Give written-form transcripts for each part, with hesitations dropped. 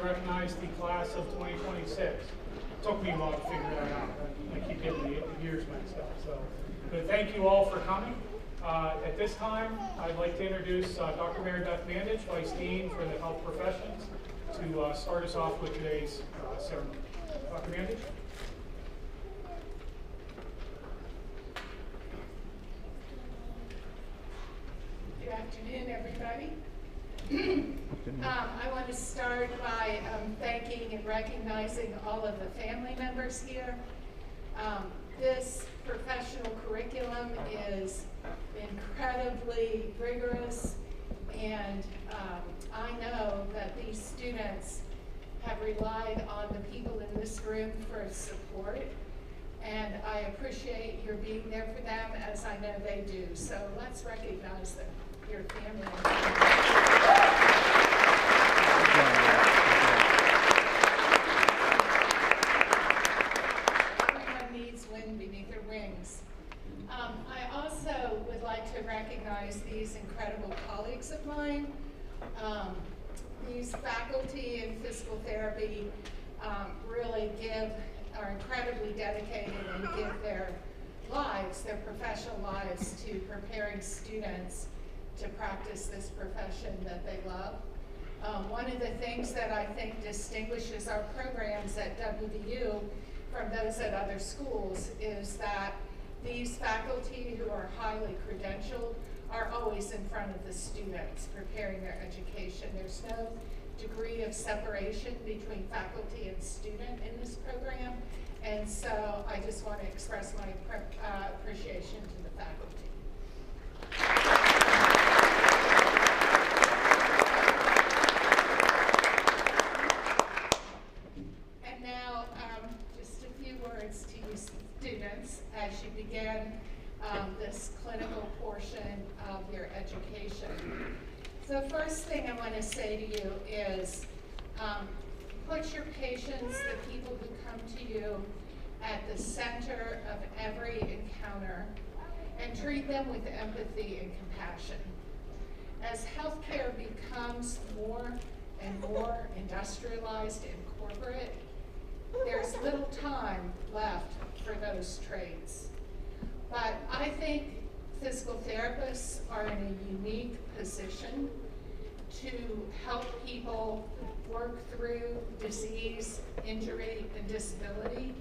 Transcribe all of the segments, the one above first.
recognize the class of 2026. Took me a while to figure that out. I keep getting the years mixed up. But thank you all for coming. At this time, I'd like to introduce Dr. Mary Beth Mandich, Vice Dean for the Health Professions, to start us off with today's ceremony. Dr. Mandich. Good afternoon, everybody. I want to start by thanking and recognizing all of the family members here. This professional curriculum is incredibly rigorous, and I know that these students have relied on the people in this room for support, and I appreciate your being there for them, as I know they do. So let's recognize them, your family. Beneath their wings. I also would like to recognize these incredible colleagues of mine. These faculty in physical therapy really are incredibly dedicated and give their lives, their professional lives, to preparing students to practice this profession that they love. One of the things that I think distinguishes our programs at WVU from those at other schools is that these faculty who are highly credentialed are always in front of the students preparing their education. There's no degree of separation between faculty and student in this program, and so I just want to express my appreciation to the faculty. And now, just a few words to you students as you begin this clinical portion of your education. So the first thing I want to say to you is put your patients, the people who come to you, at the center of every encounter and treat them with empathy and compassion. As healthcare becomes more and more industrialized and corporate, there's little time left for those traits. But I think physical therapists are in a unique position to help people work through disease, injury, and disability.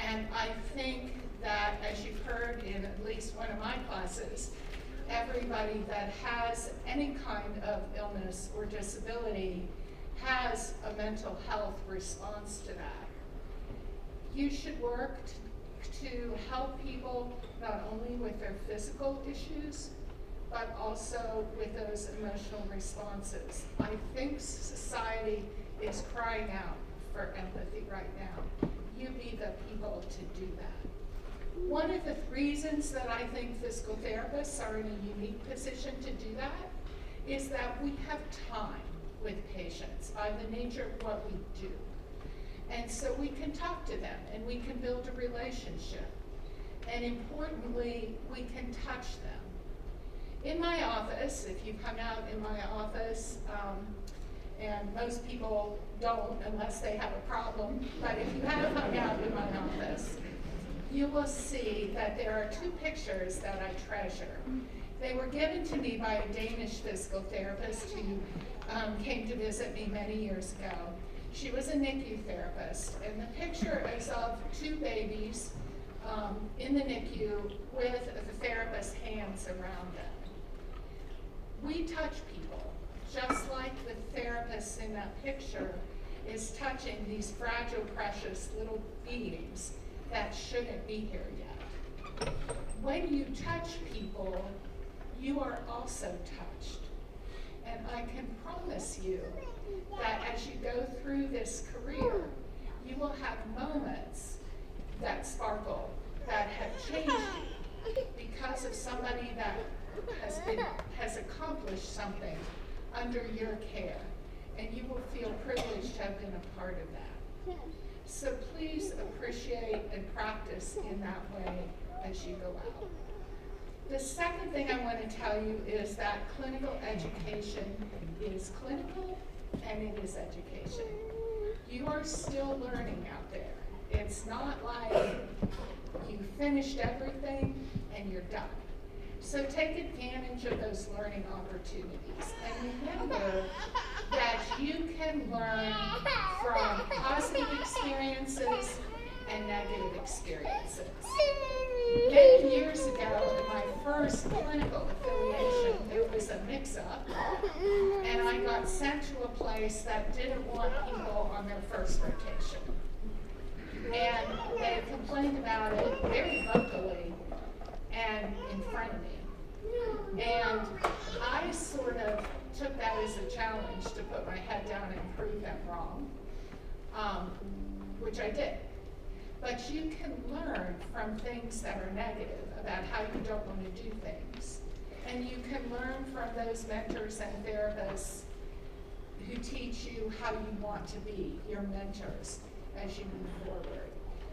And I think that, as you've heard in at least one of my classes, everybody that has any kind of illness or disability has a mental health response to that. You should work to help people not only with their physical issues, but also with those emotional responses. I think society is crying out for empathy right now. You be the people to do that. One of the reasons that I think physical therapists are in a unique position to do that is that we have time with patients by the nature of what we do. And so we can talk to them and we can build a relationship. And importantly, we can touch them. In my office, if you've hung out in my office, and most people don't unless they have a problem, but if you have hung out in my office, you will see that there are two pictures that I treasure. They were given to me by a Danish physical therapist who came to visit me many years ago. She was a NICU therapist, and the picture is of two babies in the NICU with the therapist's hands around them. We touch people, just like the therapist in that picture is touching these fragile, precious little beings that shouldn't be here yet. When you touch people, you are also touched. And I can promise you that as you go through this career, you will have moments that sparkle, that have changed you because of somebody that has accomplished something under your care. And you will feel privileged to have been a part of that. So please appreciate and practice in that way as you go out. The second thing I want to tell you is that clinical education is clinical and it is education. You are still learning out there. It's not like you finished everything and you're done. So take advantage of those learning opportunities. And remember that you can learn from positive experiences and negative experiences. Many years ago, in my first clinical affiliation, there was a mix-up, and I got sent to a place that didn't want people on their first rotation. And they complained about it very vocally and in front of me. And I sort of took that as a challenge to put my head down and prove them wrong, which I did. But you can learn from things that are negative about how you don't want to do things. And you can learn from those mentors and therapists who teach you how you want to be, your mentors, as you move forward.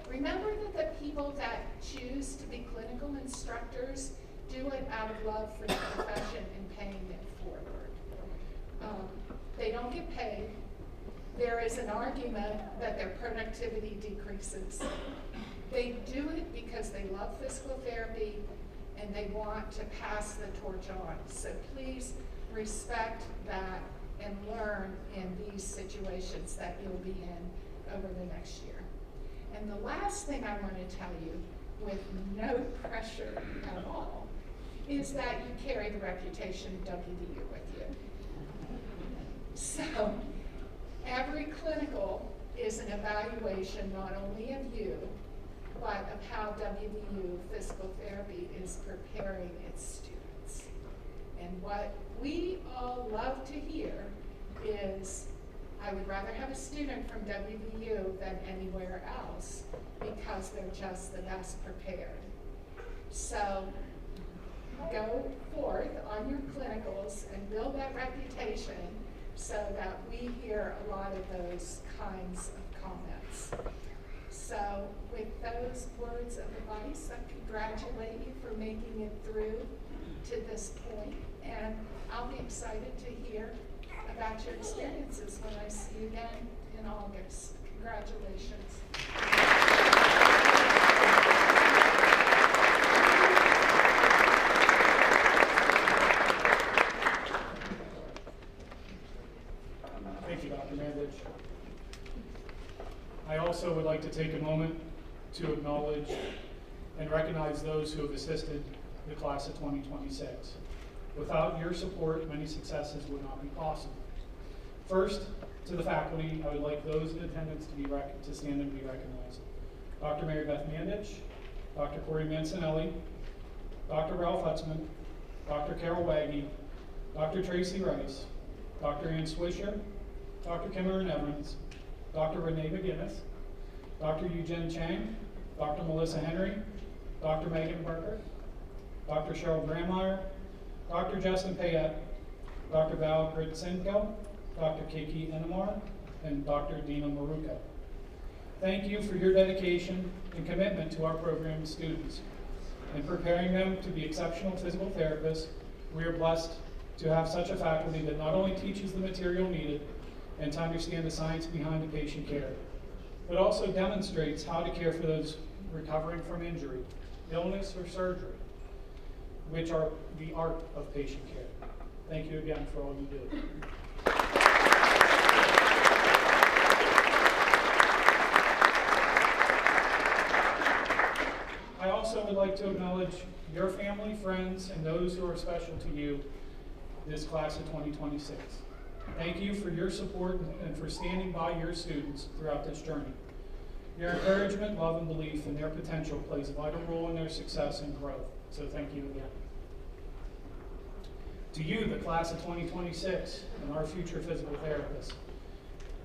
Remember that the people that choose to be clinical instructors do it out of love for the profession and paying it forward. They don't get paid. There is an argument that their productivity decreases. They do it because they love physical therapy and they want to pass the torch on. So please respect that and learn in these situations that you'll be in over the next year. And the last thing I want to tell you, with no pressure at all, is that you carry the reputation of WVU with you. So every clinical is an evaluation not only of you, but of how WVU physical therapy is preparing its students. And what we all love to hear is, I would rather have a student from WVU than anywhere else because they're just the best prepared. So go forth on your clinicals and build that reputation so that we hear a lot of those kinds of comments. So with those words of advice, I congratulate you for making it through to this point, and I'll be excited to hear about your experiences when I see you again in August. Congratulations. Thank you, Dr. Mandich. I also would like to take a moment to acknowledge and recognize those who have assisted the class of 2026. Without your support, many successes would not be possible. First, to the faculty, I would like those in attendance to stand and be recognized. Dr. Mary Beth Mandich, Dr. Corey Mancinelli, Dr. Ralph Hutzman, Dr. Carol Waggy, Dr. Tracy Rice, Dr. Ann Swisher, Dr. Cameron Evans, Dr. Renee McGinnis, Dr. Eugene Chang, Dr. Melissa Henry, Dr. Megan Barker, Dr. Cheryl Grammeyer, Dr. Justin Payette, Dr. Val Gritsenko, Dr. Kiki Enamar, and Dr. Dina Maruka. Thank you for your dedication and commitment to our program students. In preparing them to be exceptional physical therapists, we are blessed to have such a faculty that not only teaches the material needed and to understand the science behind the patient care, but also demonstrates how to care for those recovering from injury, illness, or surgery, which are the art of patient care. Thank you again for all you do. I also would like to acknowledge your family, friends, and those who are special to you this class of 2026. Thank you for your support and for standing by your students throughout this journey. Your encouragement, love, and belief in their potential plays a vital role in their success and growth, so thank you again. To you, the class of 2026, and our future physical therapists,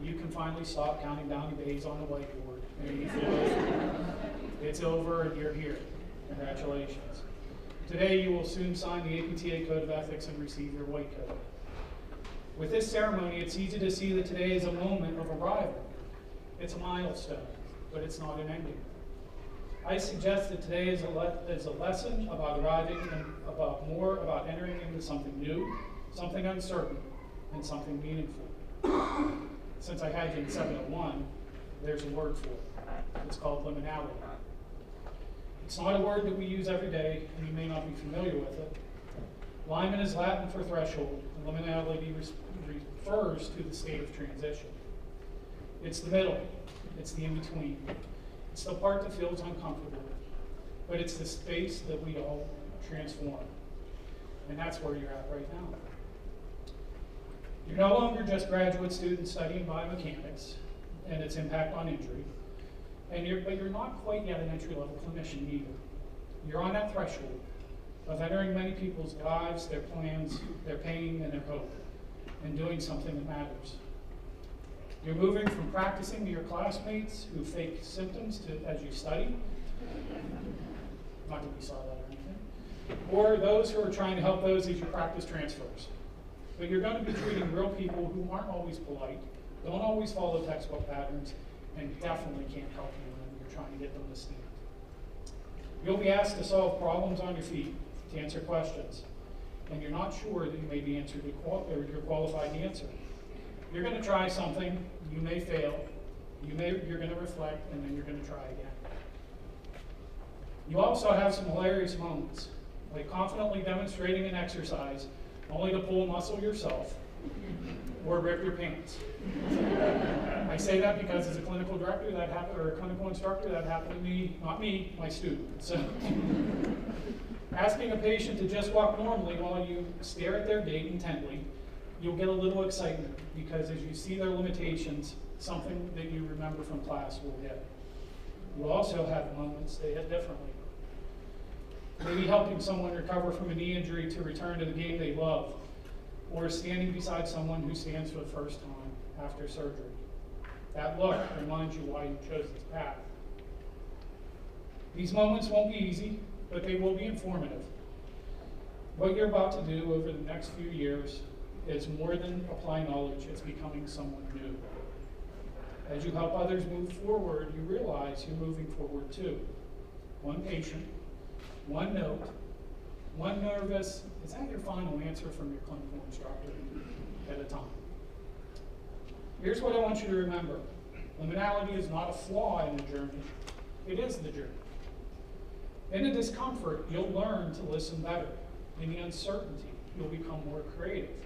you can finally stop counting down the days on the whiteboard. And you feel it's over and you're here. Congratulations. Today, you will soon sign the APTA Code of Ethics and receive your white coat. With this ceremony, it's easy to see that today is a moment of arrival. It's a milestone, but it's not an ending. I suggest that today is a lesson about arriving and about entering into something new, something uncertain, and something meaningful. Since I had you in 701, there's a word for it. It's called liminality. It's not a word that we use every day, and you may not be familiar with it. Limen is Latin for threshold, and liminality refers to the state of transition. It's the middle. It's the in-between. It's the part that feels uncomfortable, but it's the space that we all transform. And that's where you're at right now. You're no longer just graduate students studying biomechanics and its impact on injury, but you're not quite yet an entry-level clinician either. You're on that threshold of entering many people's lives, their plans, their pain, and their hope, and doing something that matters. You're moving from practicing to your classmates who fake symptoms as you study, not that we saw that or anything, or those who are trying to help those as you practice transfers. But you're going to be treating real people who aren't always polite, don't always follow textbook patterns, and definitely can't help you when you're trying to get them to stand. You'll be asked to solve problems on your feet, to answer questions, and you're not sure that you may be answered or you're qualified to answer. You're going to try something, you may fail, you're going to reflect, and then you're going to try again. You also have some hilarious moments, like confidently demonstrating an exercise only to pull a muscle yourself or rip your pants. I say that because as a clinical director or a clinical instructor, that happened to me, not me, my student. So, asking a patient to just walk normally while you stare at their gait intently, you'll get a little excitement because as you see their limitations, something that you remember from class will hit. You'll also have moments they hit differently. Maybe helping someone recover from a knee injury to return to the game they love, or standing beside someone who stands for the first time after surgery. That look reminds you why you chose this path. These moments won't be easy, but they will be informative. What you're about to do over the next few years is more than apply knowledge, it's becoming someone new. As you help others move forward, you realize you're moving forward too. One patient, one note, one nervous, is that your final answer from your clinical instructor at a time? Here's what I want you to remember. Liminality is not a flaw in the journey, it is the journey. In the discomfort, you'll learn to listen better. In the uncertainty, you'll become more creative.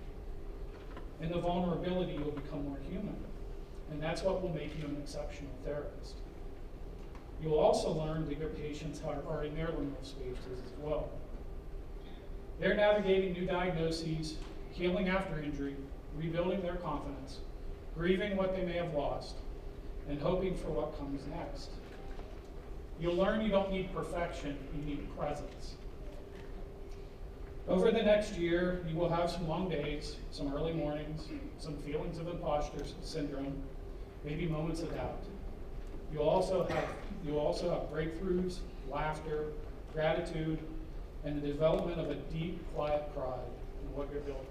In the vulnerability, you'll become more human. And that's what will make you an exceptional therapist. You'll also learn that your patients are in their liminal spaces as well. They're navigating new diagnoses, healing after injury, rebuilding their confidence, grieving what they may have lost, and hoping for what comes next. You'll learn you don't need perfection, you need presence. Over the next year, you will have some long days, some early mornings, some feelings of imposter syndrome, maybe moments of doubt. You'll also have breakthroughs, laughter, gratitude, and the development of a deep, quiet pride in what you're building.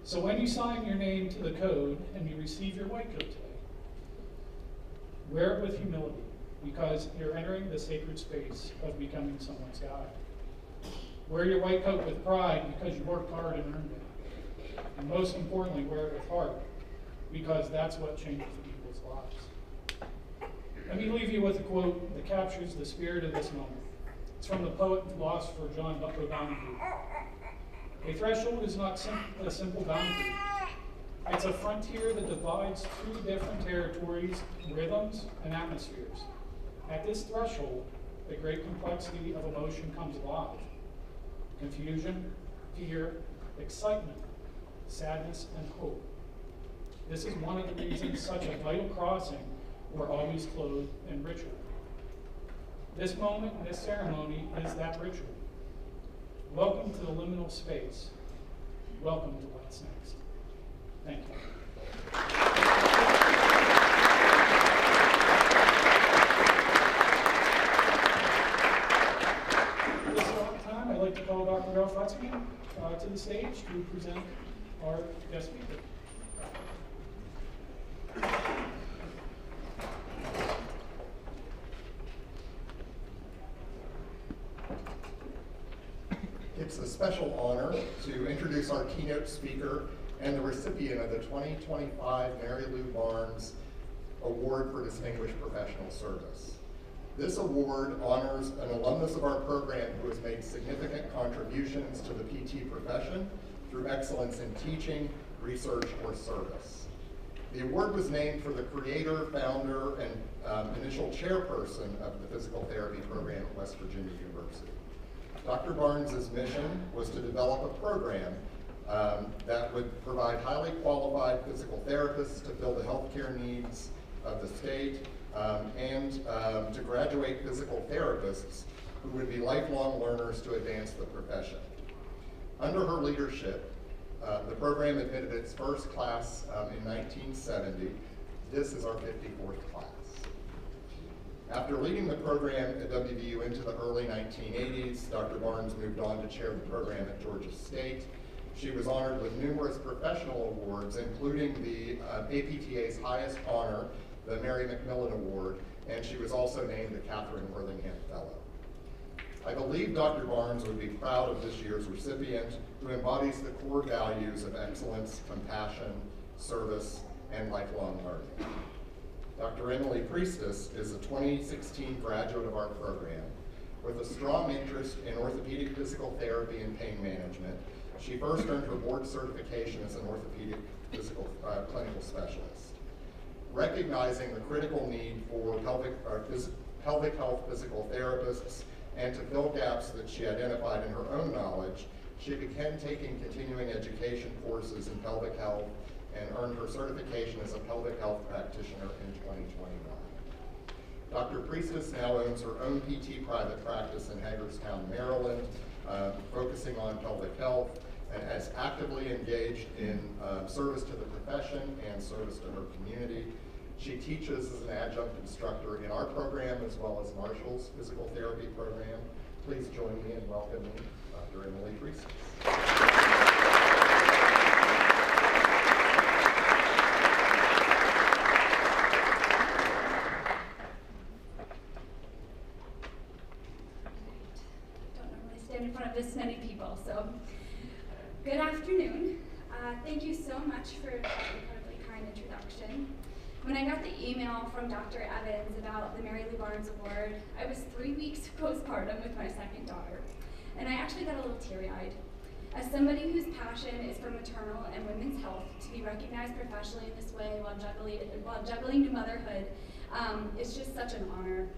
So when you sign your name to the code and you receive your white coat today, wear it with humility because you're entering the sacred space of becoming someone's guide. Wear your white coat with pride because you worked hard and earned it. And most importantly, wear it with heart because that's what changes people's lives. Let me leave you with a quote that captures the spirit of this moment. It's from the poet and philosopher John O'Donohue. A threshold is not a simple boundary. It's a frontier that divides two different territories, rhythms, and atmospheres. At this threshold, the great complexity of emotion comes alive. Confusion, fear, excitement, sadness, and hope. This is one of the reasons such a vital crossing we're always clothed in ritual. This moment, this ceremony is that ritual. Welcome to the liminal space. Welcome to what's next. Thank you. At this time, I'd like to call Dr. Ralph Rutzke to the stage to present our guest speaker. It's a special honor to introduce our keynote speaker, and the recipient of the 2025 Mary Lou Barnes Award for Distinguished Professional Service. This award honors an alumnus of our program who has made significant contributions to the PT profession through excellence in teaching, research, or service. The award was named for the creator, founder, and initial chairperson of the physical therapy program at West Virginia University. Dr. Barnes' mission was to develop a program that would provide highly qualified physical therapists to fill the healthcare needs of the state, and to graduate physical therapists who would be lifelong learners to advance the profession. Under her leadership, the program admitted its first class in 1970. This is our 54th class. After leading the program at WVU into the early 1980s, Dr. Barnes moved on to chair the program at Georgia State. She was honored with numerous professional awards, including the APTA's highest honor, the Mary McMillan Award, and she was also named a Catherine Worthingham Fellow. I believe Dr. Barnes would be proud of this year's recipient, who embodies the core values of excellence, compassion, service, and lifelong learning. Dr. Emily Priestis is a 2016 graduate of our program. With a strong interest in orthopedic physical therapy and pain management, she first earned her board certification as an orthopedic clinical specialist. Recognizing the critical need for pelvic health physical therapists and to fill gaps that she identified in her own knowledge, she began taking continuing education courses in pelvic health and earned her certification as a pelvic health practitioner in 2021. Dr. Priestis now owns her own PT private practice in Hagerstown, Maryland, focusing on pelvic health, and has actively engaged in service to the profession and service to her community. She teaches as an adjunct instructor in our program as well as Marshall's physical therapy program. Please join me in welcoming Dr. Emily Priestis. In front of this many people, so good afternoon. Thank you so much for that incredibly kind introduction. When I got the email from Dr. Evans about the Mary Lou Barnes Award, I was 3 weeks postpartum with my second daughter, and I actually got a little teary-eyed. As somebody whose passion is for maternal and women's health, to be recognized professionally in this way while juggling new motherhood is just such an honor.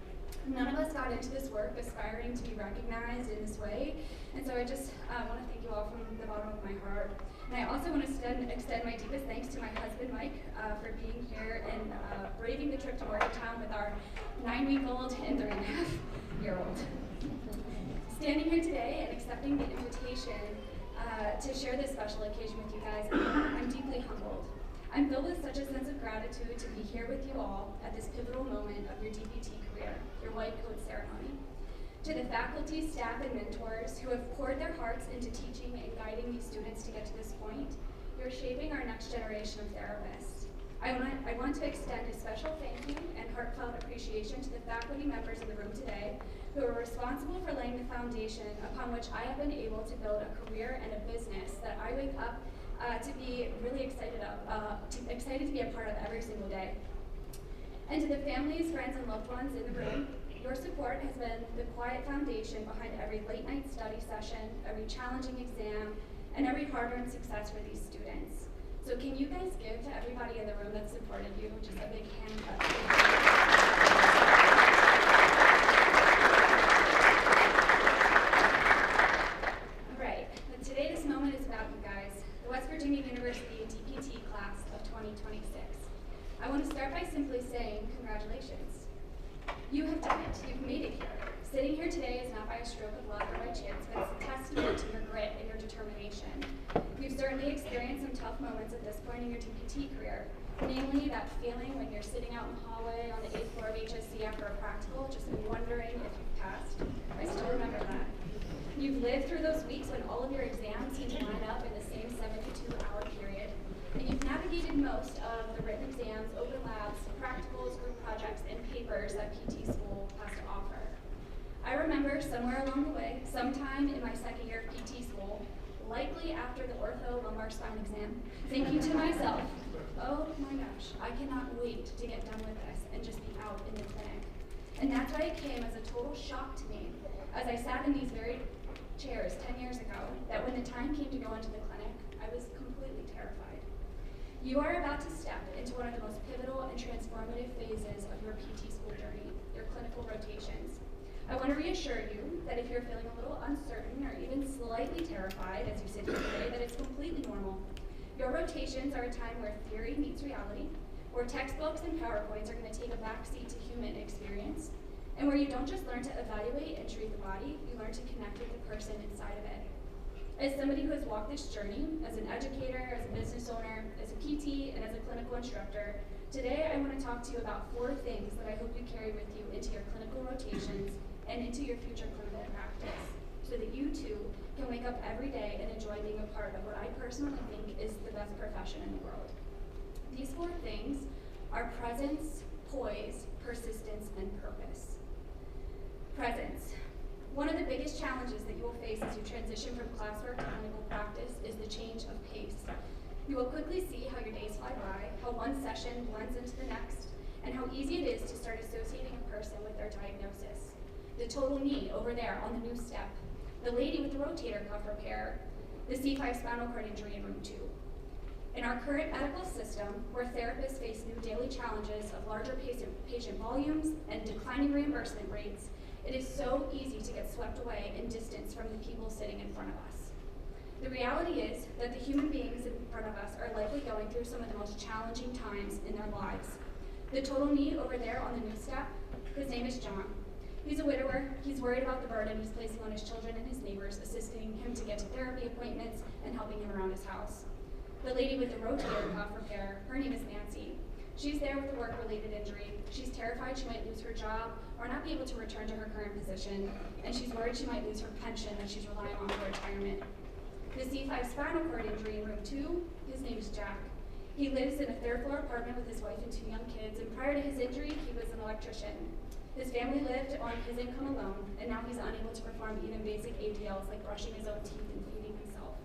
None of us got into this work aspiring to be recognized in this way, and so I just want to thank you all from the bottom of my heart. And I also want to extend my deepest thanks to my husband, Mike, for being here and braving the trip to Morgantown with our 9-week-old and 3.5-year-old. Standing here today and accepting the invitation to share this special occasion with you guys, I'm deeply humbled. I'm filled with such a sense of gratitude to be here with you all at this pivotal moment of your DPT career, your white coat ceremony. To the faculty, staff, and mentors who have poured their hearts into teaching and guiding these students to get to this point, you're shaping our next generation of therapists. I want to extend a special thank you and heartfelt appreciation to the faculty members in the room today who are responsible for laying the foundation upon which I have been able to build a career and a business that I wake up to be really excited to be a part of every single day. And to the families, friends, and loved ones in the room, your support has been the quiet foundation behind every late night study session, every challenging exam, and every hard-earned success for these students. So can you guys give to everybody in the room that supported you just a big hand clap? All right, but today this moment is about you guys, the West Virginia University DPT class of 2026. I want to start by simply saying congratulations. You have done it. You've made it here. Sitting here today is not by a stroke of luck or by chance, but it's a testament to your grit and your determination. You've certainly experienced some tough moments at this point in your DPT career, namely that feeling when you're sitting out in the hallway on the 8th floor of HSC after a practical, just wondering if you've passed. I still remember that. You've lived through those weeks when all of your exams seem to line up in the same 72-hour period. And you've navigated most of the written exams, open labs, practicals, group projects, and papers that PT school has to offer. I remember somewhere along the way, sometime in my second year of PT school, likely after after the ortho lumbar spine exam, thinking to myself, oh my gosh, I cannot wait to get done with this and just be out in the clinic. And that's why it came as a total shock to me as I sat in these very chairs 10 years ago, that when the time came to go into the clinic, I was completely terrified. You are about to step into one of the most pivotal and transformative phases of your PT school journey, your clinical rotations. I want to reassure you that if you're feeling a little uncertain or even slightly terrified as you sit here today, that it's completely normal. Your rotations are a time where theory meets reality, where textbooks and PowerPoints are going to take a backseat to human experience, and where you don't just learn to evaluate and treat the body, you learn to connect with the person inside of it. As somebody who has walked this journey, as an educator, as a business owner, as a PT, and as a clinical instructor, today I want to talk to you about 4 things that I hope you carry with you into your clinical rotations and into your future clinical practice, so that you too can wake up every day and enjoy being a part of what I personally think is the best profession in the world. These 4 things are presence, poise, persistence, and purpose. Presence. One of the biggest challenges that you will face as you transition from classwork to clinical practice is the change of pace. You will quickly see how your days fly by, how one session blends into the next, and how easy it is to start associating a person with their diagnosis. The total knee over there on the new step, the lady with the rotator cuff repair, the C5 spinal cord injury in room 2. In our current medical system, where therapists face new daily challenges of larger patient volumes and declining reimbursement rates, it is so easy to get swept away and distanced from the people sitting in front of us. The reality is that the human beings in front of us are likely going through some of the most challenging times in their lives. The total knee over there on the new step, his name is John. He's a widower. He's worried about the burden he's placing on his children and his neighbors, assisting him to get to therapy appointments and helping him around his house. The lady with the rotator cuff repair, her name is Nancy. She's there with a work-related injury. She's terrified she might lose her job or not be able to return to her current position, and she's worried she might lose her pension that she's relying on for retirement. The C5 spinal cord injury in room 2, his name is Jack. He lives in a 3rd-floor apartment with his wife and 2 young kids, and prior to his injury, he was an electrician. His family lived on his income alone, and now he's unable to perform even basic ADLs like brushing his own teeth and feeding himself.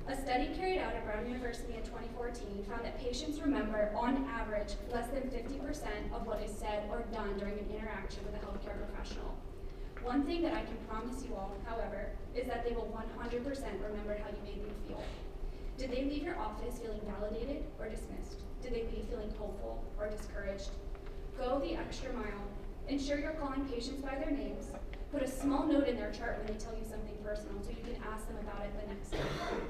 A study carried out at Brown University in 2014 found that patients remember, on average, less than 50% of what is said or done during an interaction with a healthcare professional. One thing that I can promise you all, however, is that they will 100% remember how you made them feel. Did they leave your office feeling validated or dismissed? Did they leave feeling hopeful or discouraged? Go the extra mile. Ensure you're calling patients by their names. Put a small note in their chart when they tell you something personal so you can ask them about it the next time.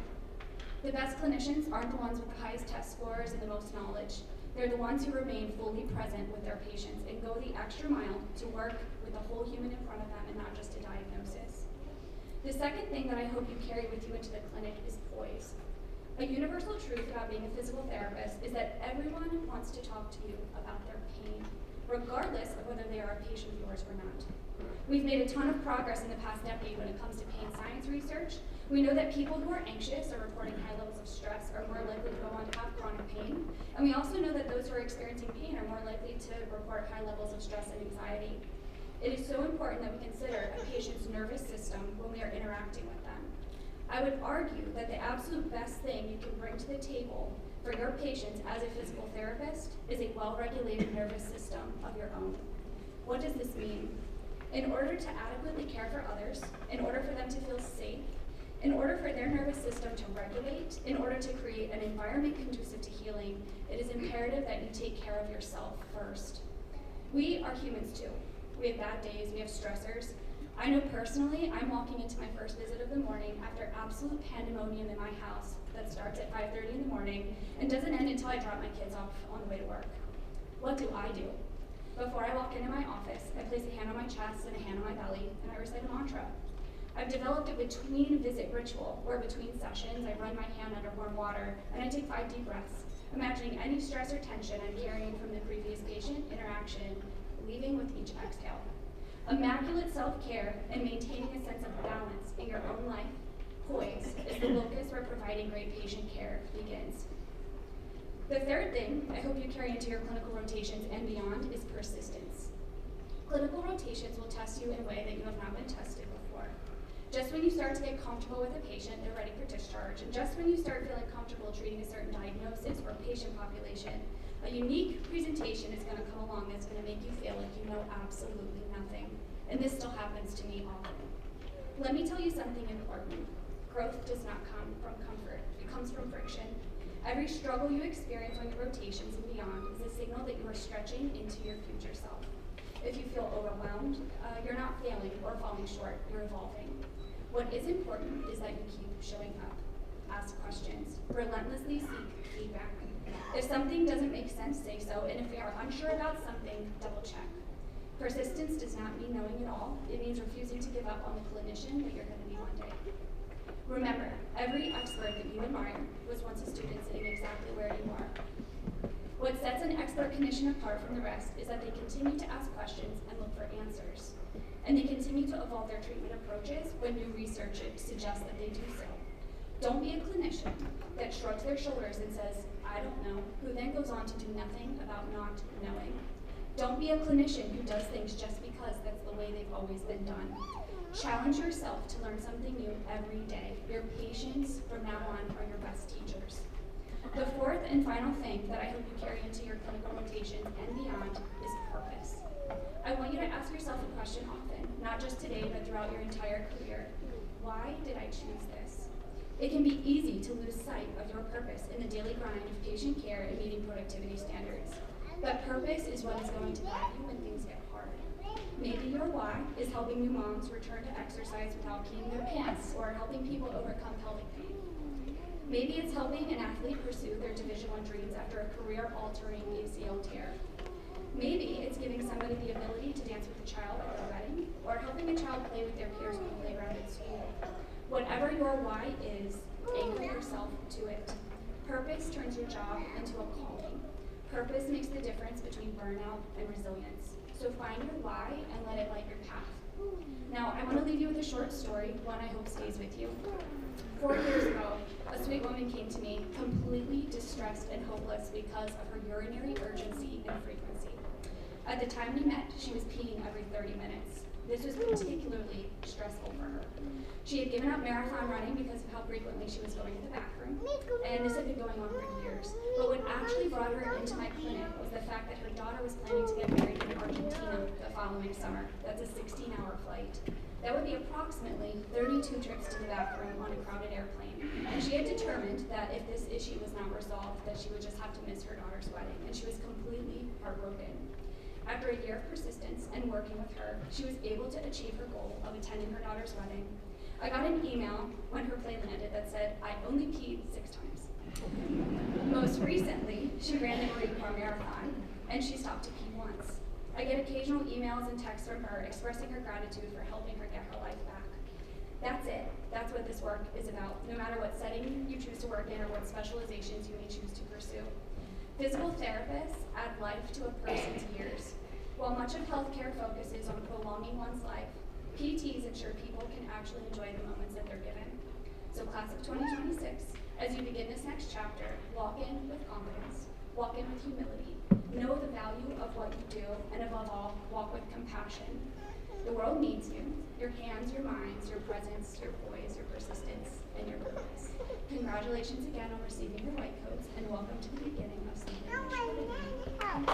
The best clinicians aren't the ones with the highest test scores and the most knowledge. They're the ones who remain fully present with their patients and go the extra mile to work with the whole human in front of them and not just a diagnosis. The second thing that I hope you carry with you into the clinic is poise. A universal truth about being a physical therapist is that everyone wants to talk to you about their pain, regardless of whether they are a patient of yours or not. We've made a ton of progress in the past decade when it comes to pain science research. We know that people who are anxious or reporting high levels of stress are more likely to go on to have chronic pain. And we also know that those who are experiencing pain are more likely to report high levels of stress and anxiety. It is so important that we consider a patient's nervous system when we are interacting with them. I would argue that the absolute best thing you can bring to the table for your patients as a physical therapist is a well-regulated nervous system of your own. What does this mean? In order to adequately care for others, in order for them to feel safe, in order for their nervous system to regulate, in order to create an environment conducive to healing, it is imperative that you take care of yourself first. We are humans too. We have bad days, we have stressors. I know personally, I'm walking into my first visit of the morning after absolute pandemonium in my house that starts at 5:30 in the morning and doesn't end until I drop my kids off on the way to work. What do? Before I walk into my office, I place a hand on my chest and a hand on my belly, and I recite a mantra. I've developed a between-visit ritual, where between sessions, I run my hand under warm water, and I take 5 deep breaths, imagining any stress or tension I'm carrying from the previous patient interaction, leaving with each exhale. Immaculate self-care and maintaining a sense of balance in your own life, poise, is the locus where providing great patient care begins. The third thing I hope you carry into your clinical rotations and beyond is persistence. Clinical rotations will test you in a way that you have not been tested before. Just when you start to get comfortable with a patient, they're ready for discharge. And just when you start feeling comfortable treating a certain diagnosis or patient population, a unique presentation is going to come along that's going to make you feel like you know absolutely nothing. And this still happens to me often. Let me tell you something important. Growth does not come from comfort. It comes from friction. Every struggle you experience on your rotations and beyond is a signal that you are stretching into your future self. If you feel overwhelmed, you're not failing or falling short, you're evolving. What is important is that you keep showing up, ask questions, relentlessly seek feedback. If something doesn't make sense, say so, and if you are unsure about something, double check. Persistence does not mean knowing it all. It means refusing to give up on the clinician that you're going to be one day. Remember, every expert that you admire was once a student sitting exactly where you are. What sets an expert clinician apart from the rest is that they continue to ask questions and look for answers. And they continue to evolve their treatment approaches when new research suggests that they do so. Don't be a clinician that shrugs their shoulders and says, I don't know, who then goes on to do nothing about not knowing. Don't be a clinician who does things just because that's the way they've always been done. Challenge yourself to learn something new every day. Your patients from now on are your best teachers. The fourth and final thing that I hope you carry into your clinical rotations and beyond is purpose. I want you to ask yourself a question often, not just today, but throughout your entire career. Why did I choose this? It can be easy to lose sight of your purpose in the daily grind of patient care and meeting productivity standards. But purpose is what is going to guide you when things get hard. Maybe your why is helping new moms return to exercise without peeing their pants, or helping people overcome pelvic pain. Maybe it's helping an athlete pursue their Division I dreams after a career-altering ACL tear. Maybe it's giving somebody the ability to dance with a child at their wedding, or helping a child play with their peers on the playground at school. Whatever your why is, anchor yourself to it. Purpose turns your job into a calling. Purpose makes the difference between burnout and resilience. So find your why and let it light your path. Now, I want to leave you with a short story, one I hope stays with you. 4 years ago, a sweet woman came to me completely distressed and hopeless because of her urinary urgency and frequency. At the time we met, she was peeing every 30 minutes. This was particularly stressful for her. She had given up marathon running because of how frequently she was going to the bathroom, and this had been going on for years. But what actually brought her into my clinic was the fact that her daughter was planning to get married in Argentina the following summer. That's a 16-hour flight. That would be approximately 32 trips to the bathroom on a crowded airplane. And she had determined that if this issue was not resolved, that she would just have to miss her daughter's wedding, and she was completely heartbroken. After a year of persistence and working with her, she was able to achieve her goal of attending her daughter's wedding. I got an email when her plane landed that said, I only peed 6 times. Most recently, she ran the Marine Corps Marathon, and she stopped to pee once. I get occasional emails and texts from her expressing her gratitude for helping her get her life back. That's it. That's what this work is about, no matter what setting you choose to work in or what specializations you may choose to pursue. Physical therapists add life to a person's years. While much of healthcare focuses on prolonging one's life, PTs ensure people can actually enjoy the moments that they're given. So class of 2026, as you begin this next chapter, walk in with confidence, walk in with humility, know the value of what you do, and above all, walk with compassion. The world needs you, your hands, your minds, your presence, your poise, your persistence, and your purpose. Congratulations again on receiving your white coats, and welcome to the beginning of something much better than you.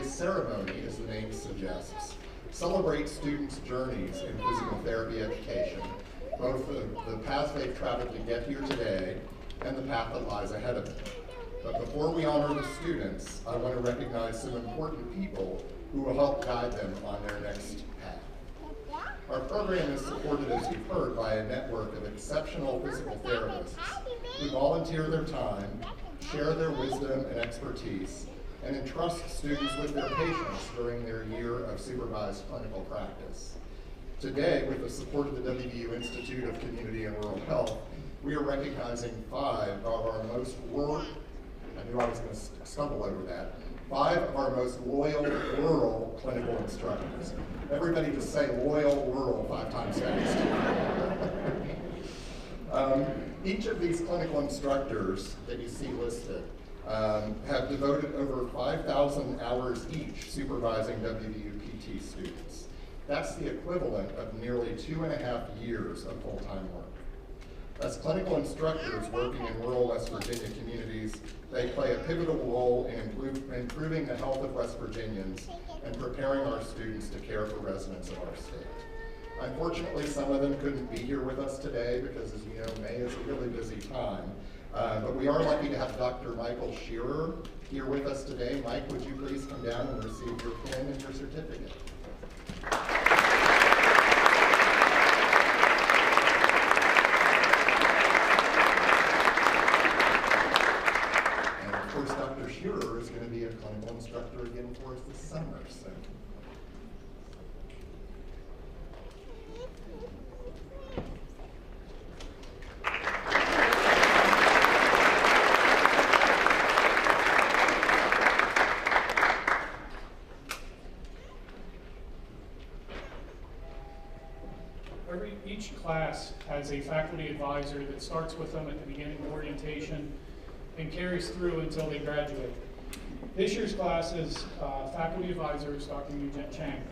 Ceremony, as the name suggests, celebrates students' journeys in physical therapy education, both the path they've traveled to get here today and the path that lies ahead of them. But before we honor the students, I want to recognize some important people who will help guide them on their next path. Our program is supported, as you've heard, by a network of exceptional physical therapists who volunteer their time, share their wisdom and expertise, and entrust students with their patients during their year of supervised clinical practice. Today, with the support of the WVU Institute of Community and Rural Health, we are recognizing 5 of our most rural, I knew I was going to stumble over that, 5 of our most loyal rural clinical instructors. Everybody just say loyal rural 5 times fast. Each of these clinical instructors that you see listed have devoted over 5,000 hours each supervising WVU PT students. That's the equivalent of nearly 2.5 years of full-time work. As clinical instructors working in rural West Virginia communities, they play a pivotal role in improving the health of West Virginians and preparing our students to care for residents of our state. Unfortunately, some of them couldn't be here with us today because, as you know, May is a really busy time. But we are lucky to have Dr. Michael Shearer here with us today. Mike, would you please come down and receive your pin and your certificate? And of course, Dr. Shearer is going to be a clinical instructor again for us this summer. So. Each class has a faculty advisor that starts with them at the beginning of orientation and carries through until they graduate. This year's class's faculty advisor is Dr. Eugene Chang.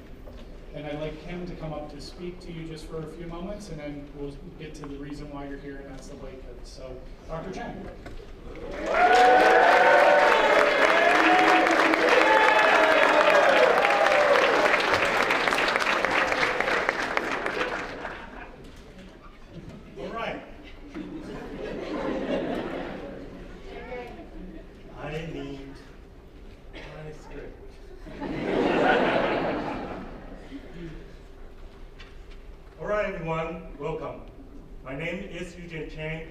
And I'd like him to come up to speak to you just for a few moments, and then we'll get to the reason why you're here, and that's the Lakehood. So, Dr. Chang. Welcome. My name is Eugene Chang,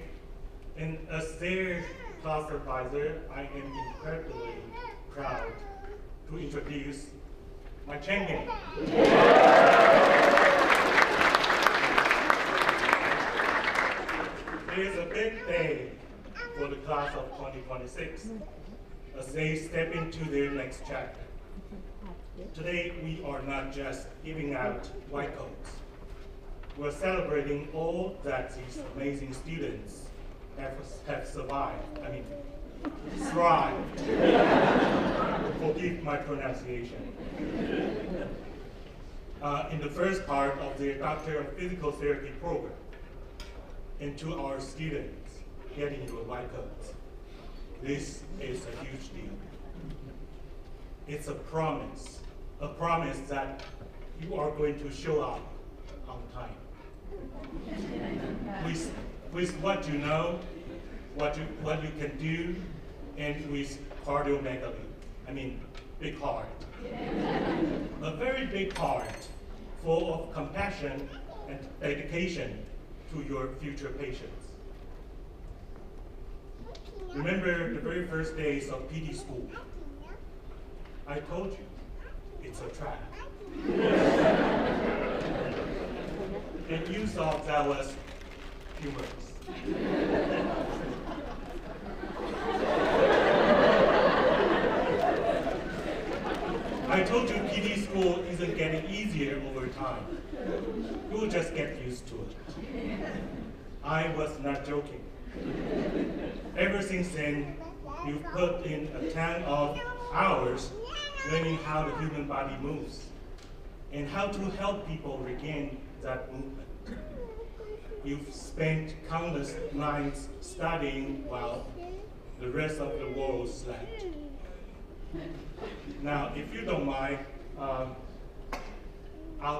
and as their class advisor, I am incredibly proud to introduce my Chang gang. It is a big day for the class of 2026 as they step into their next chapter. Today, we are not just giving out white coats. We're celebrating all that these amazing students have survived, thrived. Forgive my pronunciation. In the first part of the Doctor of Physical Therapy program, and to our students getting your white coats. This is a huge deal. It's a promise that you are going to show up on time. With what you know, what you can do, and with cardiomegaly, big heart. A very big heart full of compassion and dedication to your future patients. Remember the very first days of PT school? I told you, it's a trap. And you thought that was humorous. I told you PT school isn't getting easier over time. You'll just get used to it. I was not joking. Ever since then, you've put in a ton of hours learning how the human body moves and how to help people regain that movement. You've spent countless nights studying while the rest of the world slept. Now, if you don't mind, I'll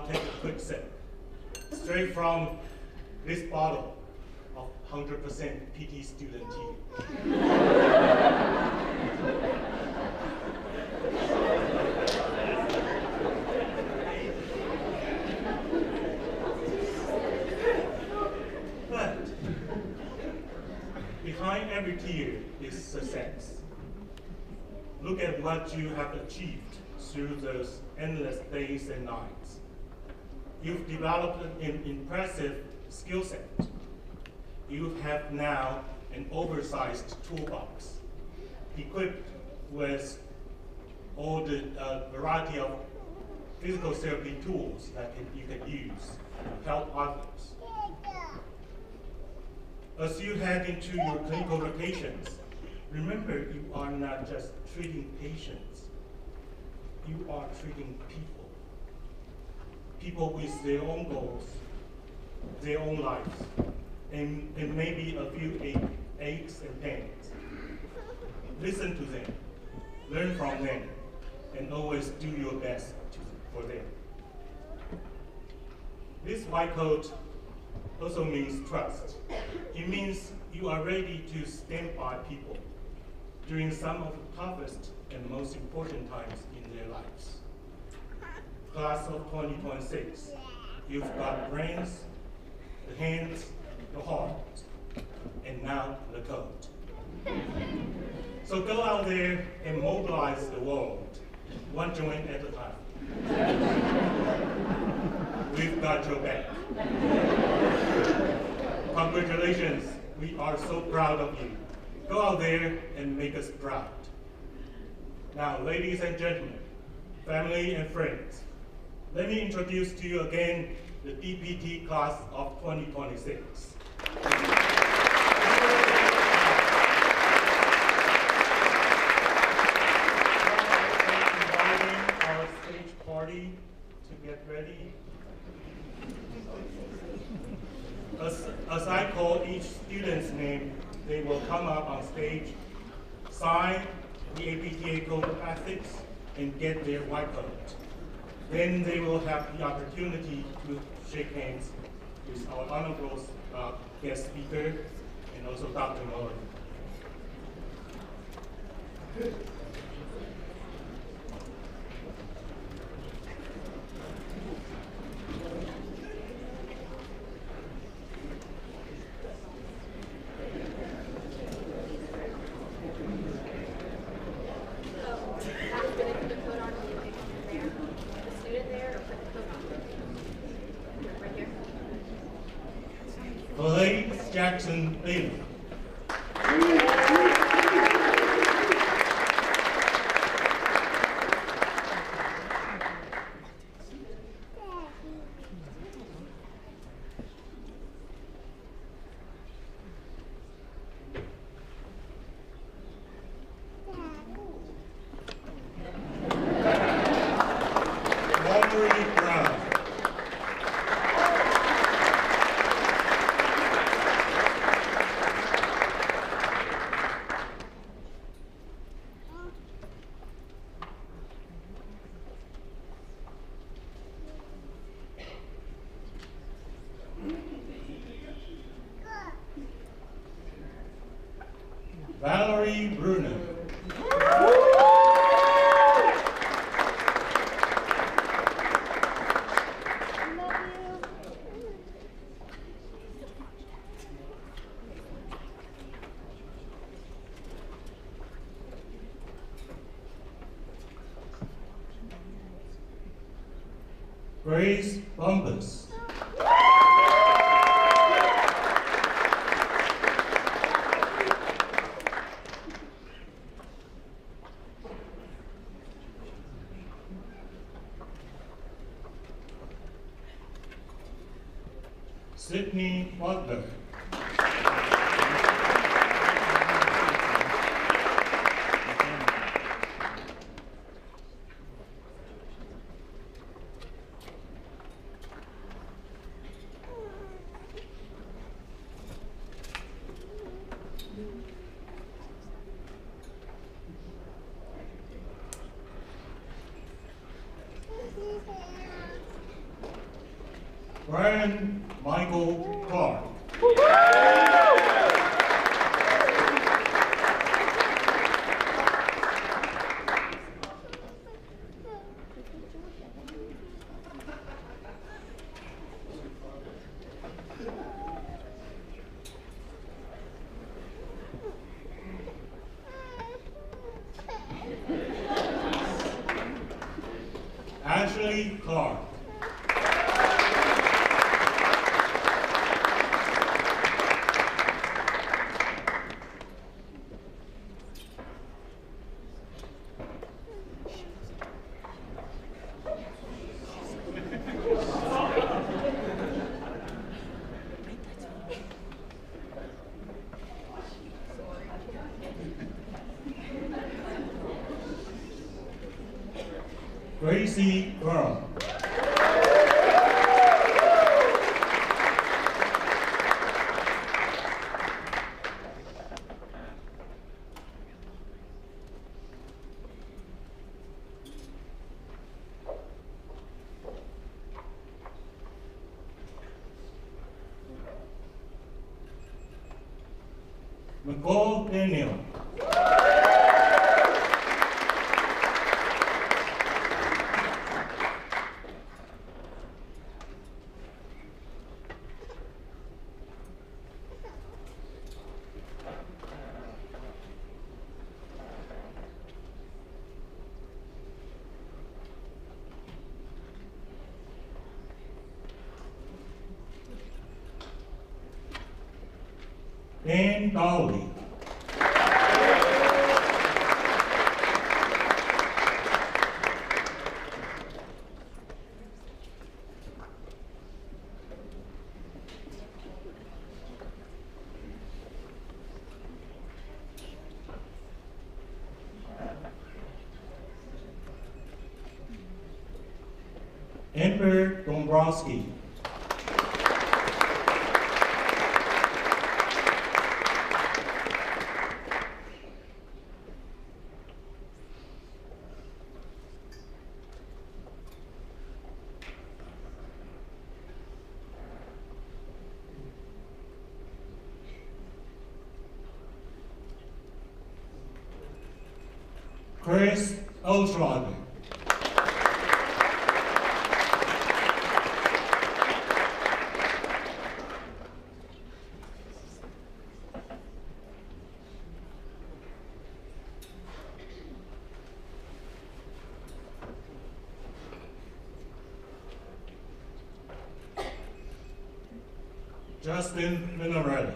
take a quick sip. Straight from this bottle of 100% PT student tea. But behind every tear is success. Look at what you have achieved through those endless days and nights. You've developed an impressive skill set. You have now an oversized toolbox, equipped with all the variety of physical therapy tools that you can use to help others. As you head into your clinical rotations, remember you are not just treating patients, you are treating people. People with their own goals, their own lives, and maybe a few aches and pains. Listen to them, learn from them, and always do your best for them. This white coat also means trust. It means you are ready to stand by people during some of the toughest and most important times in their lives. Class of 2026, you've got brains, the hands, the heart, and now the coat. So go out there and mobilize the world, one joint at a time. We've got your back. Congratulations, we are so proud of you. Go out there and make us proud. Now, ladies and gentlemen, family and friends, let me introduce to you again the DPT class of 2026. Inviting our stage party to get ready. As I call each student's name, they will come up on stage, sign the APTA Code of Ethics, and get their white coat. Then they will have the opportunity to shake hands with our honorable guest speaker and also Dr. Muller. Jackson Bailey. Valerie Bruno. Grace Bumpus. Sydney Butler. Brian Michael Clark. Ashley Clark. Gracie Brown. McCall Daniel. Dan Dowley. Amber Dombrowski. Chris Ostrager. Justin Minarelli.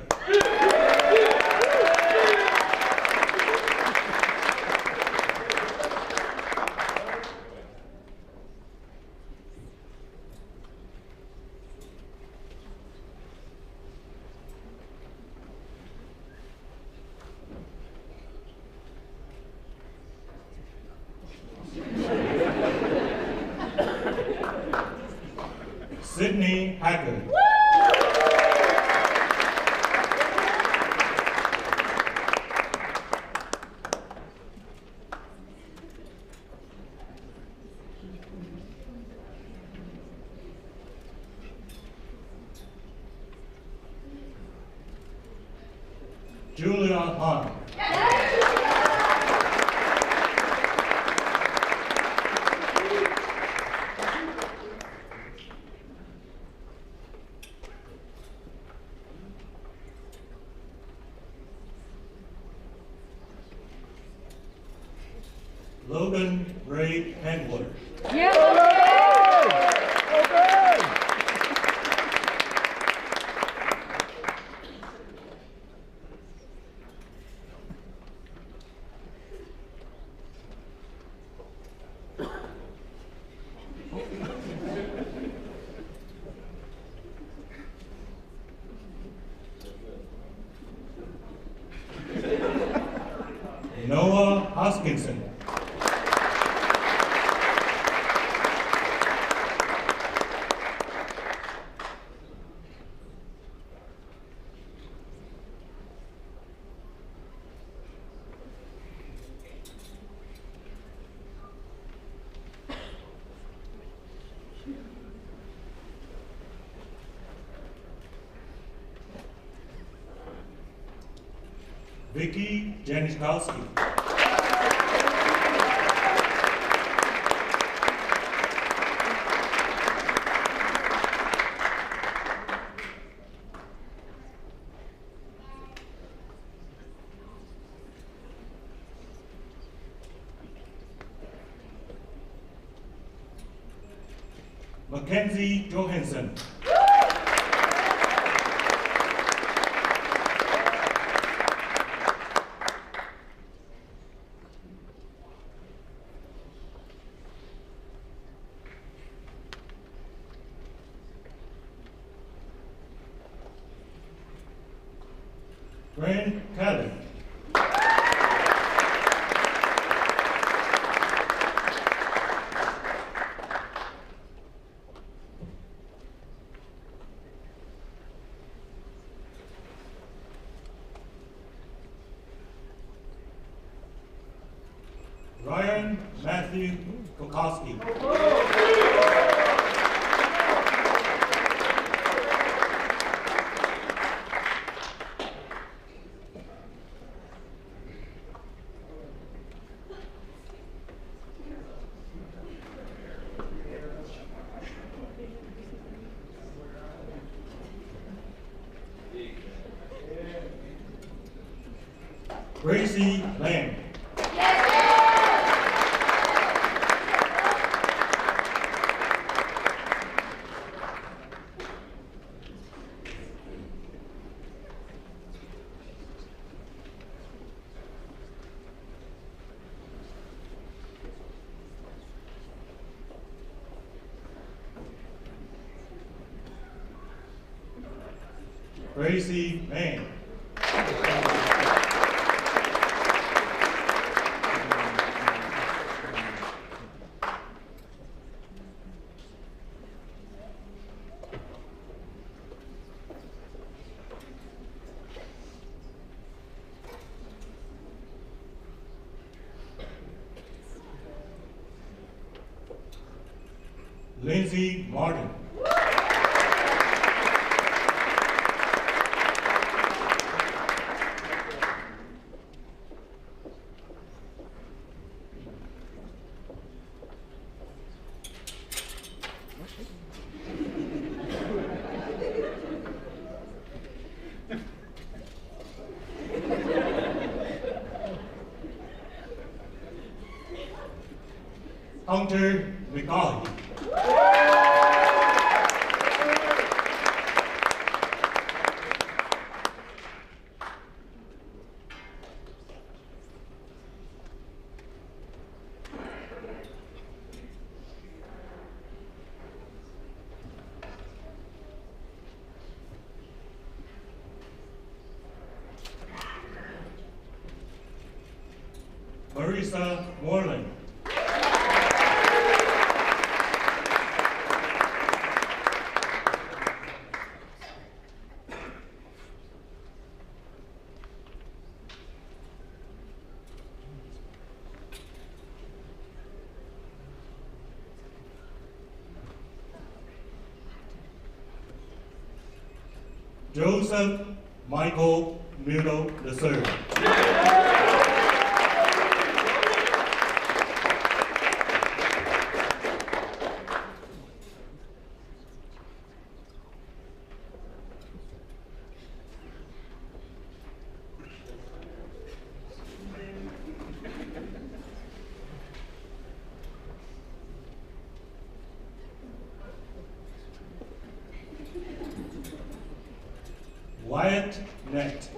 Sydney Hackett. Julia Hahn. Logan Ray Handler. Noah Hoskinson. Vicky Janikowski. Mackenzie Johansson. Brent Kelly. Kokoski. Gracie Lamb. Gracie Mann. Lindsay Martin. Hunter McCauley. Marissa Moreland. Joseph Michael Milo III. Wyatt Nett.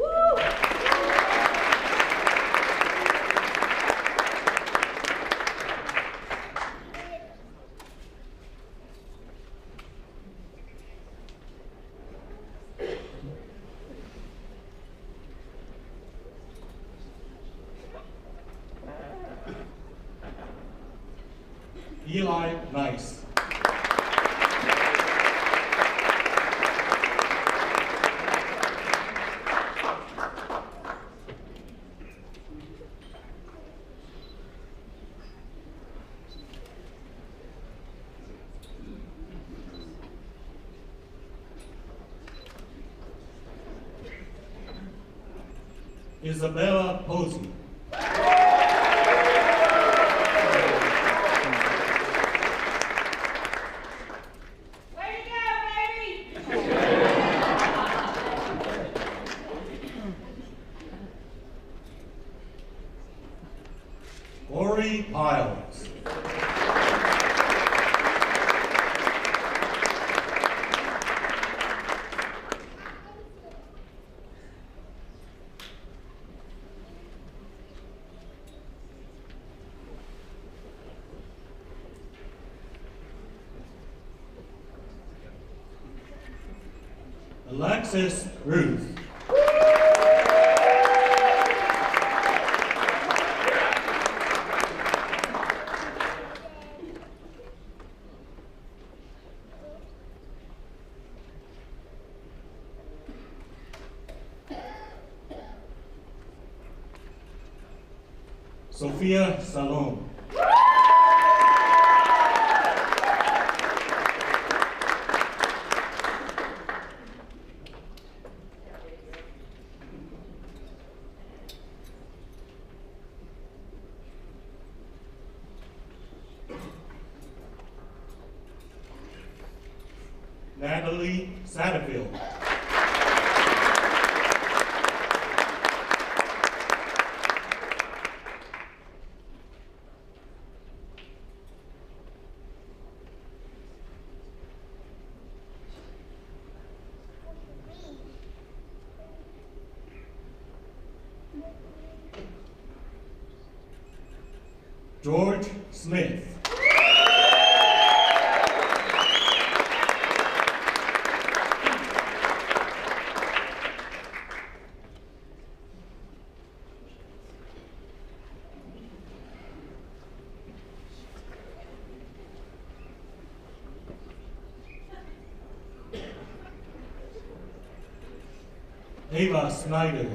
Eli Nice. Isabella Posey. Corey Piles. Alexis Ruth. Sophia Salome. Natalie Satterfield. George Smith. Ava Snyder.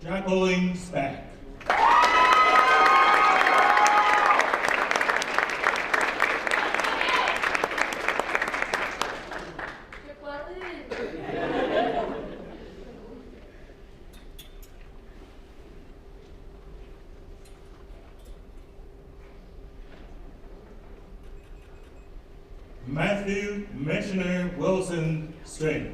Jacqueline Spack. Matthew Missioner Wilson Strange.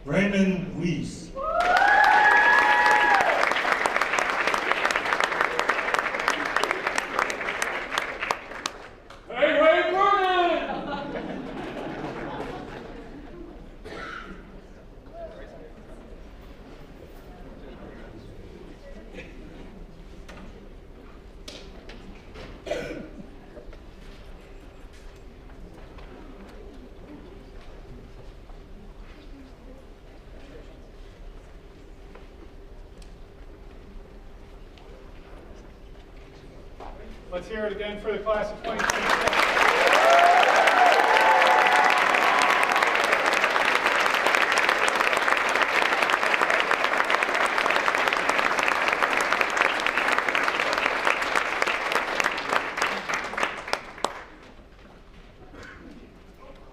Brandon Weiss. Let's hear it again for the class of 2026.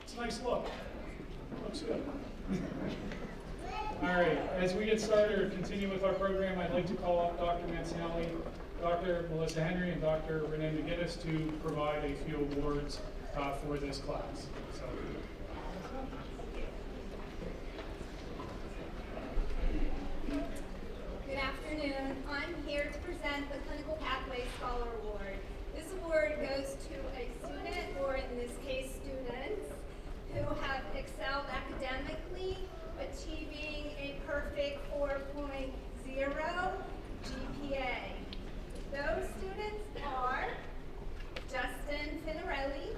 It's a nice look. Looks good. All right, as we get started or continue with our program, I'd like to call up Dr. Mancinelli, Dr. Melissa Henry, and Dr. Renee McGinnis to provide a few awards for this class. So. Good afternoon. I'm here to present the Clinical Pathway Scholar Award. This award goes to a student, or in this case students, who have excelled academically, achieving a perfect 4.0 GPA. Those students are Justin Finarelli,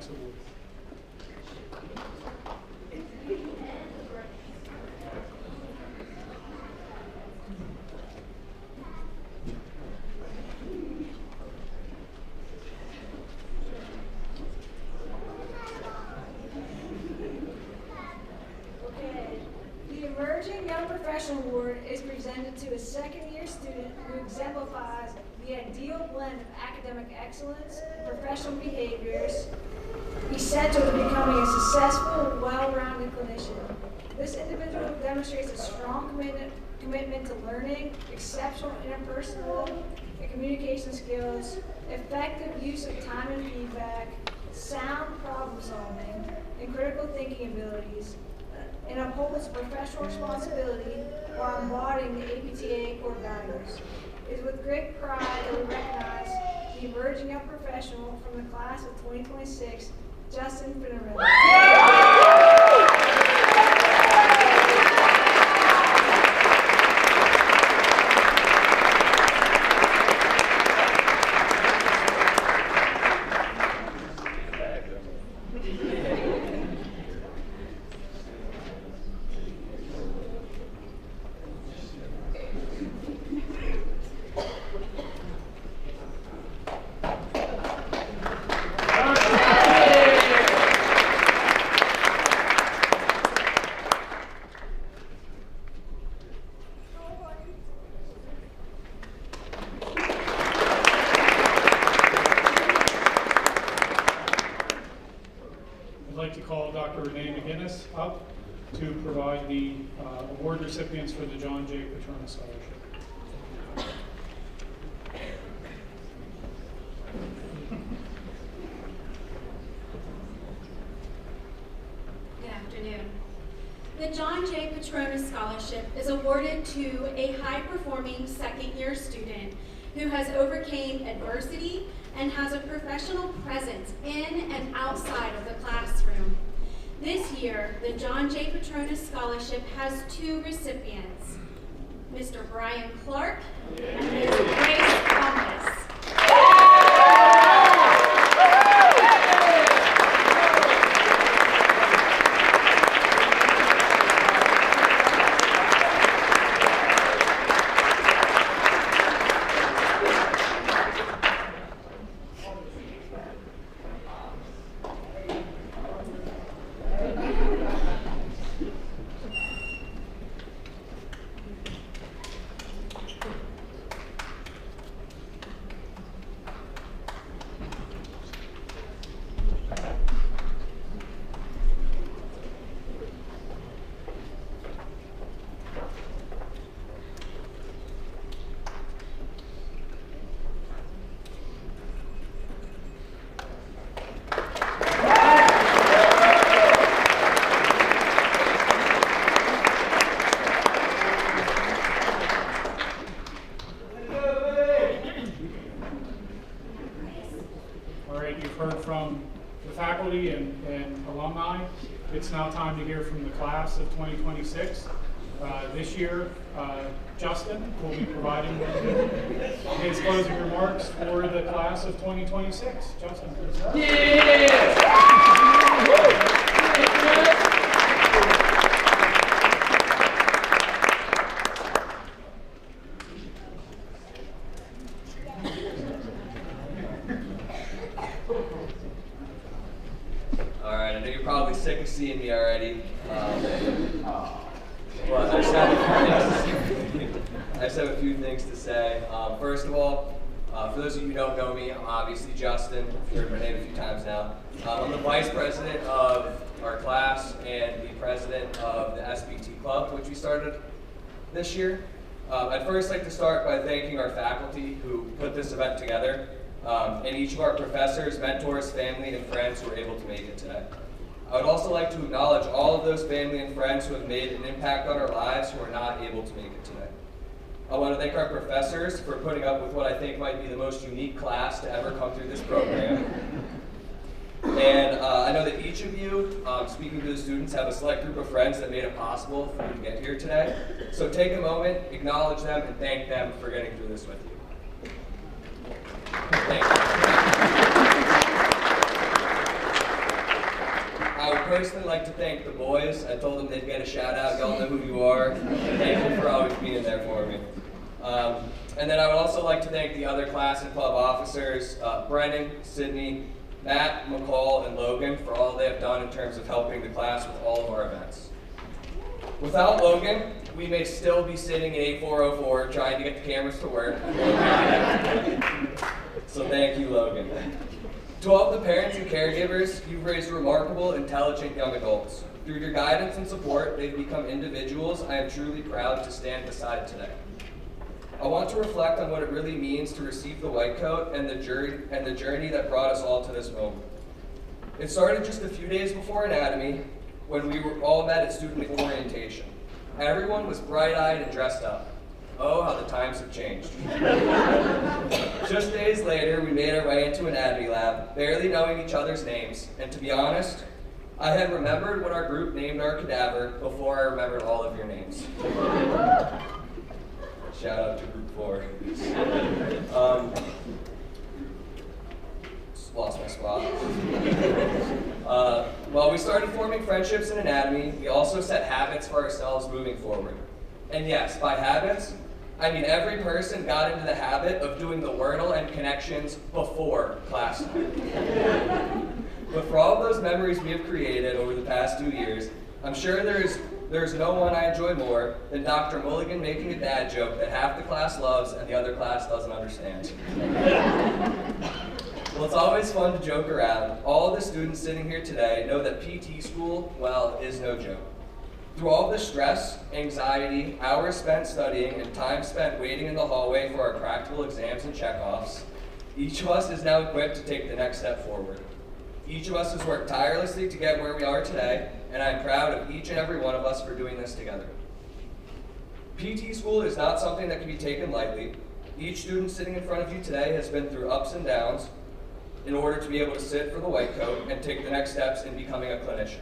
next award. Okay. The Emerging Young Professional Award is presented to a second-year student who exemplifies the ideal blend of academic excellence and professional behaviors essential to becoming a successful, well-rounded clinician. This individual demonstrates a strong commitment to learning, exceptional interpersonal and communication skills, effective use of time and feedback, sound problem solving, and critical thinking abilities, and upholds professional responsibility while embodying the APTA core values. It is with great pride that we recognize the emerging young professional from the class of 2026, Justin Finarelli. I'd like to call Dr. Renee McGinnis up to provide the award recipients for the John J. Petrona Scholarship. Good afternoon. The John J. Petrona Scholarship is awarded to a high-performing second-year student who has overcame adversity and has a professional presence in and outside of the classroom. This year, the John J. Petrona Scholarship has two recipients, Mr. Brian Clark and Ms. Grace Thomas. And alumni. It's now time to hear from the class of 2026. This year, Justin will be providing his closing remarks for the class of 2026. Justin, please. Alright, I know you're probably sick of seeing me already. But I just have a few things to say. First of all, for those of you who don't know me, I'm obviously Justin. I've heard my name a few times now. I'm the vice president of our class and the president of the SBT Club, which we started this year. I'd first like to start by thanking our faculty who put this event together, and each of our professors, mentors, family, and friends who were able to make it today. I would also like to acknowledge all of those family and friends who have made an impact on our lives who are not able to make it today. I want to thank our professors for putting up with what I think might be the most unique class to ever come through this program. And I know that each of you, speaking to the students, have a select group of friends that made it possible for you to get here today. So take a moment, acknowledge them, and thank them for getting through this with you. Thank you. personally like to thank the boys. I told them they'd get a shout out. Y'all know who you are. Thank you for always being there for me. And then I would also like to thank the other class and club officers, Brennan, Sydney, Matt, McCall, and Logan for all they have done in terms of helping the class with all of our events. Without Logan, we may still be sitting in 8404 trying to get the cameras to work. So thank you, Logan. To all the parents and caregivers, you've raised remarkable, intelligent young adults. Through your guidance and support, they've become individuals I am truly proud to stand beside today. I want to reflect on what it really means to receive the white coat and the journey that brought us all to this moment. It started just a few days before anatomy, when we were all met at student orientation. Everyone was bright-eyed and dressed up. Oh, how the times have changed. Just days later, we made our way into anatomy lab, barely knowing each other's names, and to be honest, I had remembered what our group named our cadaver before I remembered all of your names. Shout out to Group 4. Lost my spot. While we started forming friendships in anatomy, we also set habits for ourselves moving forward. And yes, by habits, I mean every person got into the habit of doing the Wordle and connections before class time. But for all of those memories we have created over the past 2 years, I'm sure there's no one I enjoy more than Dr. Mulligan making a dad joke that half the class loves and the other class doesn't understand. Well, it's always fun to joke around. All of the students sitting here today know that PT school, well, is no joke. Through all the stress, anxiety, hours spent studying, and time spent waiting in the hallway for our practical exams and checkoffs, each of us is now equipped to take the next step forward. Each of us has worked tirelessly to get where we are today, and I am proud of each and every one of us for doing this together. PT school is not something that can be taken lightly. Each student sitting in front of you today has been through ups and downs in order to be able to sit for the white coat and take the next steps in becoming a clinician.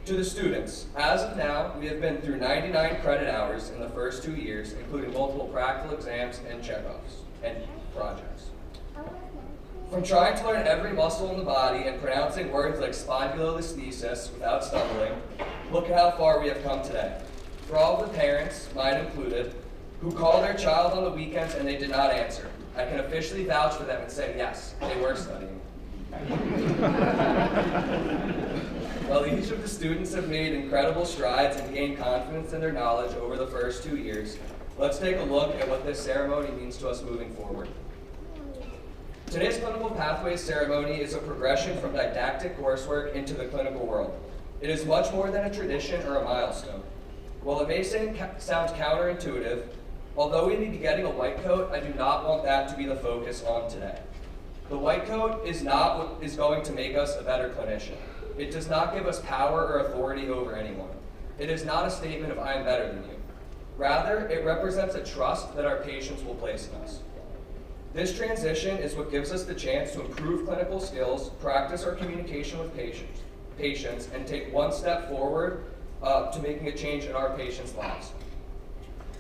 To the students, as of now, we have been through 99 credit hours in the first 2 years, including multiple practical exams and checkoffs and projects. From trying to learn every muscle in the body and pronouncing words like spondylolisthesis without stumbling, look at how far we have come today. For all of the parents, mine included, who call their child on the weekends and they did not answer, I can officially vouch for them and say, yes, they were studying. While each of the students have made incredible strides and gained confidence in their knowledge over the first 2 years, let's take a look at what this ceremony means to us moving forward. Today's Clinical Pathways ceremony is a progression from didactic coursework into the clinical world. It is much more than a tradition or a milestone. While it may sound counterintuitive, although we may be getting a white coat, I do not want that to be the focus on today. The white coat is not what is going to make us a better clinician. It does not give us power or authority over anyone. It is not a statement of I am better than you. Rather, it represents a trust that our patients will place in us. This transition is what gives us the chance to improve clinical skills, practice our communication with patients, and take one step forward to making a change in our patients' lives.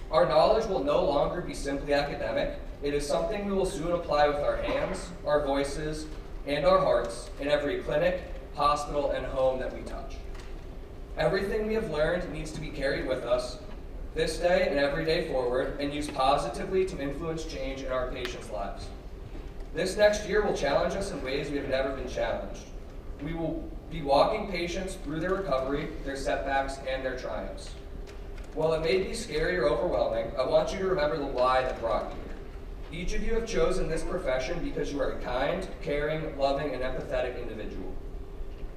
Our knowledge will no longer be simply academic. It is something we will soon apply with our hands, our voices, and our hearts in every clinic, hospital, and home that we touch. Everything we have learned needs to be carried with us this day and every day forward and used positively to influence change in our patients' lives. This next year will challenge us in ways we have never been challenged. We will be walking patients through their recovery, their setbacks, and their triumphs. While it may be scary or overwhelming, I want you to remember the why that brought you here. Each of you have chosen this profession because you are a kind, caring, loving, and empathetic individual.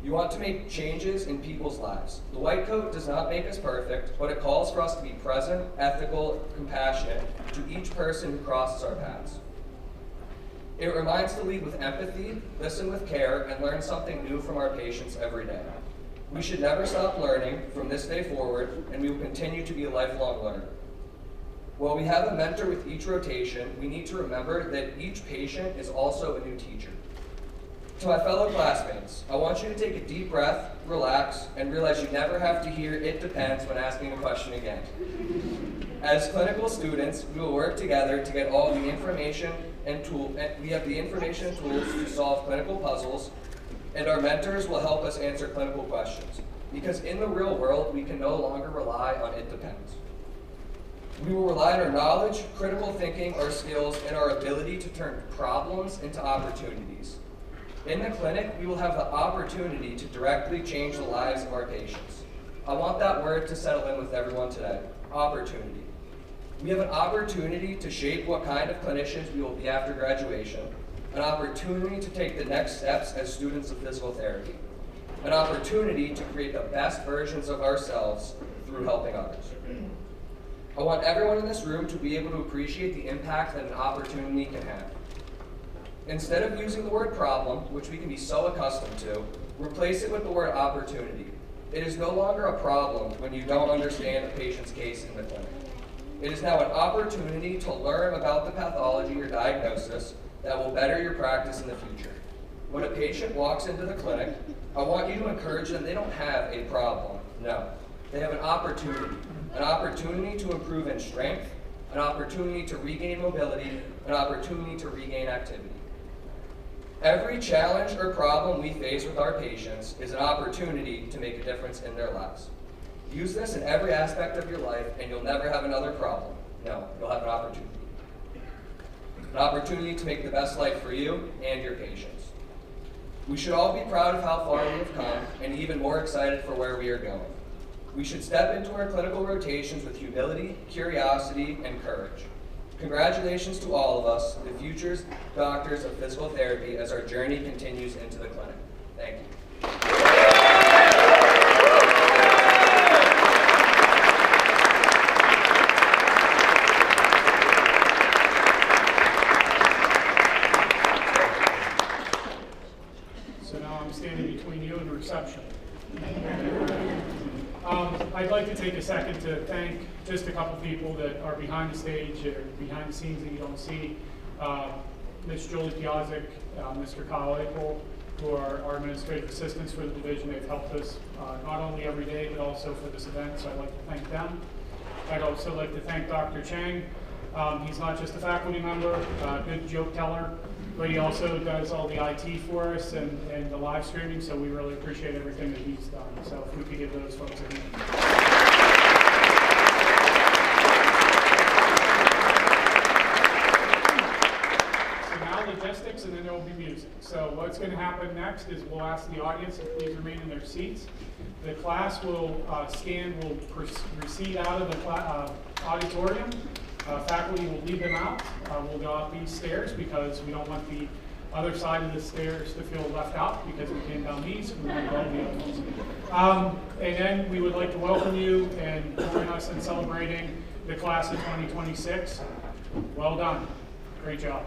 You want to make changes in people's lives. The white coat does not make us perfect, but it calls for us to be present, ethical, compassionate to each person who crosses our paths. It reminds to lead with empathy, listen with care, and learn something new from our patients every day. We should never stop learning from this day forward, and we will continue to be a lifelong learner. While we have a mentor with each rotation, we need to remember that each patient is also a new teacher. To my fellow classmates, I want you to take a deep breath, relax, and realize you never have to hear "it depends" when asking a question again. As clinical students, we will work together to get all the information and we have the information and tools to solve clinical puzzles and our mentors will help us answer clinical questions. Because in the real world, we can no longer rely on it depends. We will rely on our knowledge, critical thinking, our skills, and our ability to turn problems into opportunities. In the clinic, we will have the opportunity to directly change the lives of our patients. I want that word to settle in with everyone today, opportunity. We have an opportunity to shape what kind of clinicians we will be after graduation, an opportunity to take the next steps as students of physical therapy, an opportunity to create the best versions of ourselves through helping others. I want everyone in this room to be able to appreciate the impact that an opportunity can have. Instead of using the word problem, which we can be so accustomed to, replace it with the word opportunity. It is no longer a problem when you don't understand a patient's case in the clinic. It is now an opportunity to learn about the pathology or diagnosis that will better your practice in the future. When a patient walks into the clinic, I want you to encourage them they don't have a problem. No, they have an opportunity to improve in strength, an opportunity to regain mobility, an opportunity to regain activity. Every challenge or problem we face with our patients is an opportunity to make a difference in their lives. Use this in every aspect of your life and you'll never have another problem. No, you'll have an opportunity. An opportunity to make the best life for you and your patients. We should all be proud of how far we have come and even more excited for where we are going. We should step into our clinical rotations with humility, curiosity, and courage. Congratulations to all of us, the future doctors of physical therapy, as our journey continues into the clinic. Thank you. So now I'm standing between you and the reception. I'd like to take a second to thank just a couple people that are behind the stage or behind the scenes that you don't see. Ms. Julie Piazzik, Mr. Kyle April, who are our administrative assistants for the division. They've helped us not only every day, but also for this event, so I'd like to thank them. I'd also like to thank Dr. Chang. He's not just a faculty member, a good joke teller, but he also does all the IT for us and the live streaming, so we really appreciate everything that he's done. So if we could give those folks a hand. Logistics, and then there will be music. So what's going to happen next is we'll ask the audience to please remain in their seats. The class will recede out of the auditorium. Faculty will lead them out. We'll go up these stairs because we don't want the other side of the stairs to feel left out because we came down these. We want to go the other ones. And then we would like to welcome you and join us in celebrating the class of 2026. Well done. Great job.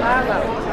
Bravo.